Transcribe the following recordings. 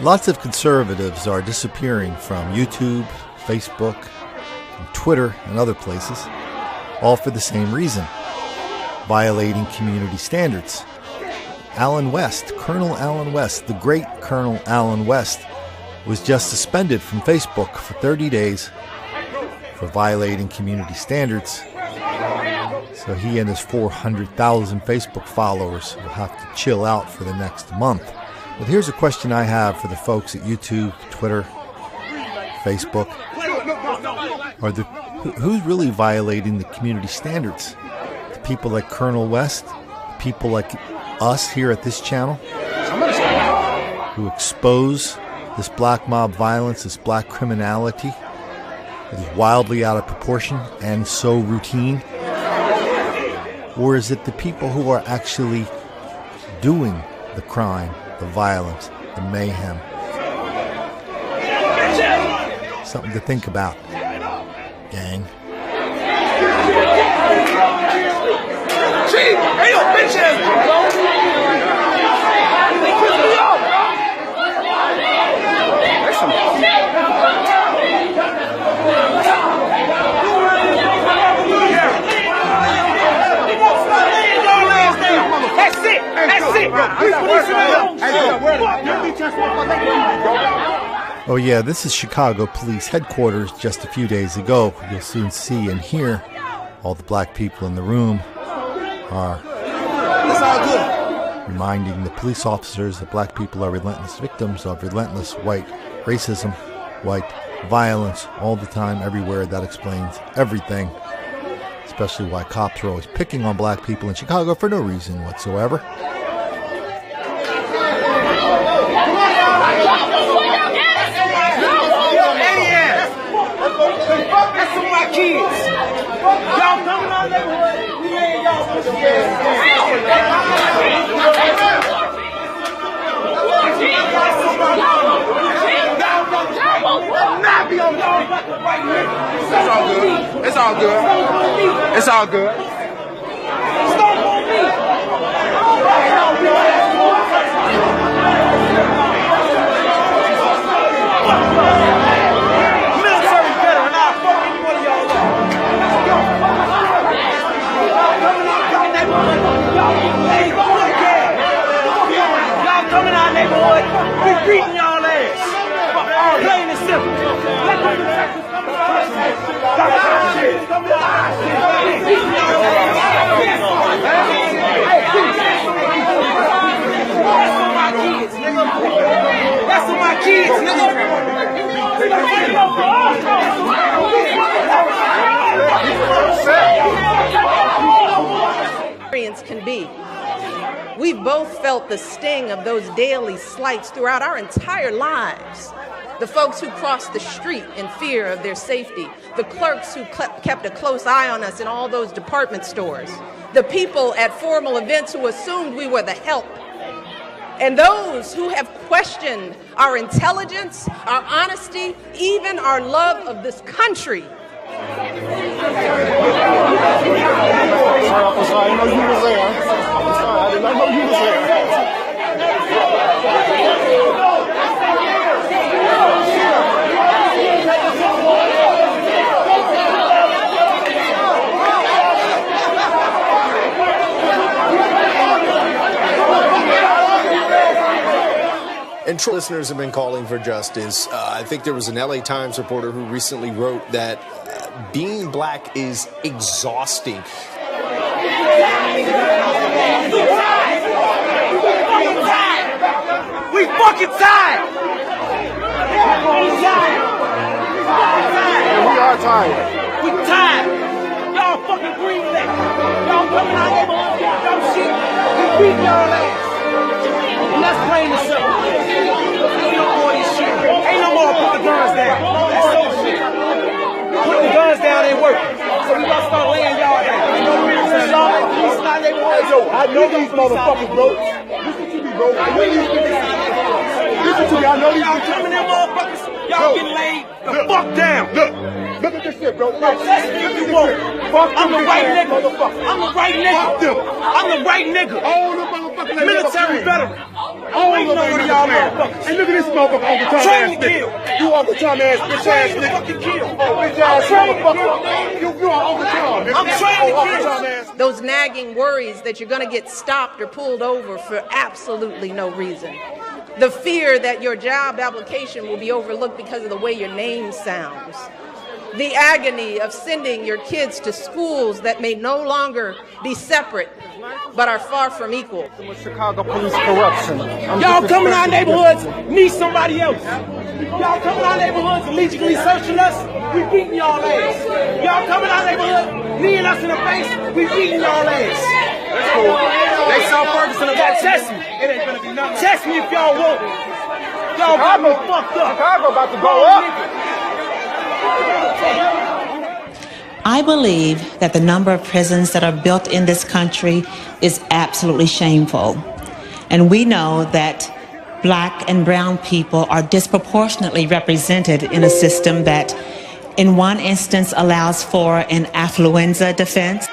Lots of conservatives are disappearing from YouTube, Facebook, and Twitter, and other places, all for the same reason: violating community standards. Allen West, Colonel Allen West, the great Colonel Allen West, was just suspended from Facebook for 30 days for violating community standards. So he and his 400,000 Facebook followers will have to chill out for the next month. But here's a question I have for the folks at YouTube, Twitter, Facebook. Who's really violating the community standards? The people like Colonel West? People like us here at this channel? Who expose this black mob violence, this black criminality that is wildly out of proportion and so routine? Or is it the people who are actually doing the crime, the violence, the mayhem? Something to think about, gang. Hey, yo, bitches! Oh yeah, this is Chicago Police Headquarters just a few days ago. You'll soon see and hear all the black people in the room are reminding the police officers that black people are relentless victims of relentless white racism, white violence all the time, everywhere. That explains everything, especially why cops are always picking on black people in Chicago for no reason whatsoever. Kids, y'all coming out neighborhood, we ain't y'all push It's all good. It's all good. Stop on me. Y'all coming out neighborhood, we beating y'all ass. Plain and simple. That's for my kids, Can be. We've both felt the sting of those daily slights throughout our entire lives. The folks who crossed the street in fear of their safety, the clerks who kept a close eye on us in all those department stores, the people at formal events who assumed we were the help, and those who have questioned our intelligence, our honesty, even our love of this country. I didn't know you was there. I did not know you was there. And listeners have been calling for justice. I think there was an LA Times reporter who recently wrote that being black is exhausting. We fucking tired! We are tired. We tired! Y'all fucking greenlit! Y'all coming out here, y'all shit! We beat y'all ass! And that's plain and simple. Ain't no more of this shit. Ain't no more put the guns down. That's so shit. Putting the guns down ain't working. So we gotta start laying y'all down. Yo, I know these motherfuckers, bro. Listen to me, bro. I know these motherfuckers. Listen to me, I know these y'all coming in, motherfuckers. Y'all getting laid the fuck down. Look at this shit, bro. I'm the right nigga. I'm the right nigga. I'm the right nigga. All the motherfuckers. Military veteran. All of them ain't y'all motherfuckers. Hey, look at this motherfucker, Uncle Tom ass nigga. You Uncle Tom ass bitch ass nigga. Oh, bitch ass motherfucker. You are Uncle Tom. I'm trying to kill. Those nagging worries that you're going to get stopped or pulled over for absolutely no reason. The fear that your job application will be overlooked because of the way your name sounds. The agony of sending your kids to schools that may no longer be separate, but are far from equal. Chicago police corruption. Y'all come in our neighborhoods, need somebody else. Y'all come in our neighborhoods, illegally searching us, we beating y'all ass. Y'all come in our neighborhood, kneeing us in the face, we beating y'all ass. That's cool. They saw Ferguson about test me. It ain't gonna be nothing. Test me if y'all want. Y'all got me fucked up. Chicago about to go up. I believe that the number of prisons that are built in this country is absolutely shameful. And we know that black and brown people are disproportionately represented in a system that, in one instance, allows for an affluenza defense.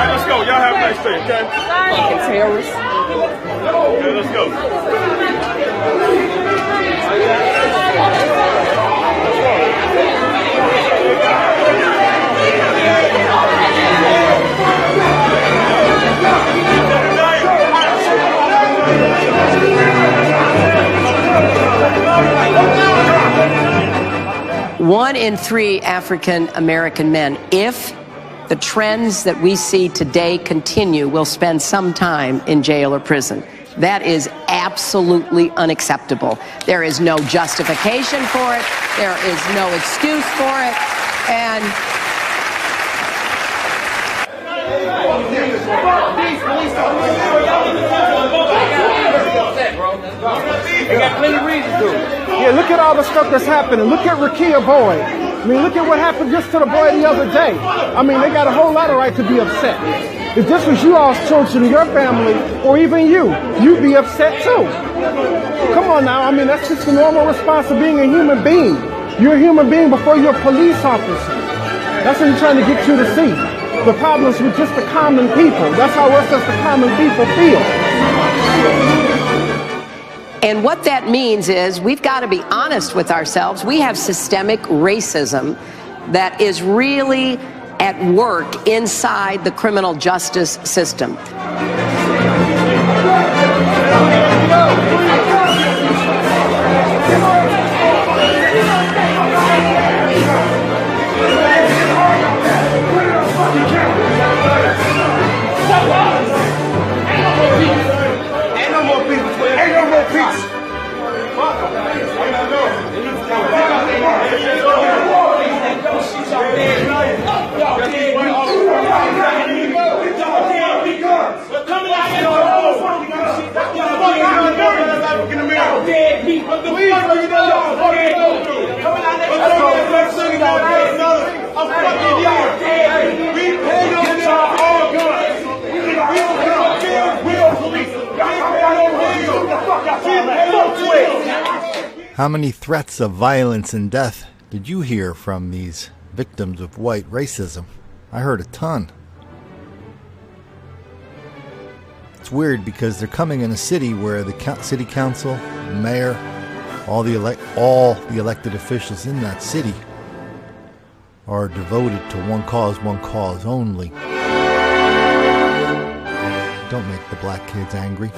Let's go. Y'all have a nice day, okay? Fucking terrorists. Okay, let's go. One in 3 African American men, if the trends that we see today continue, will spend some time in jail or prison. That is absolutely unacceptable. There is no justification for it. There is no excuse for it. And Yeah, look at all the stuff that's happening. Look at Rakia Boyd. I mean, look at what happened just to the boy the other day. I mean, they got a whole lot of right to be upset. If this was you all's children, your family, or even you'd be upset too. Come on now. I mean, that's just the normal response of being a human being. You're a human being before you're a police officer. That's what he's trying to get you to see. The problems with just the common people. That's how us as the common people feel. And what that means is we've got to be honest with ourselves. We have systemic racism that is really at work inside the criminal justice system. Coming out here, How many threats of violence and death did you hear from these victims of white racism? I heard a ton. It's weird because they're coming in a city where the city council, mayor, all the elected officials in that city are devoted to one cause only. Don't make the black kids angry.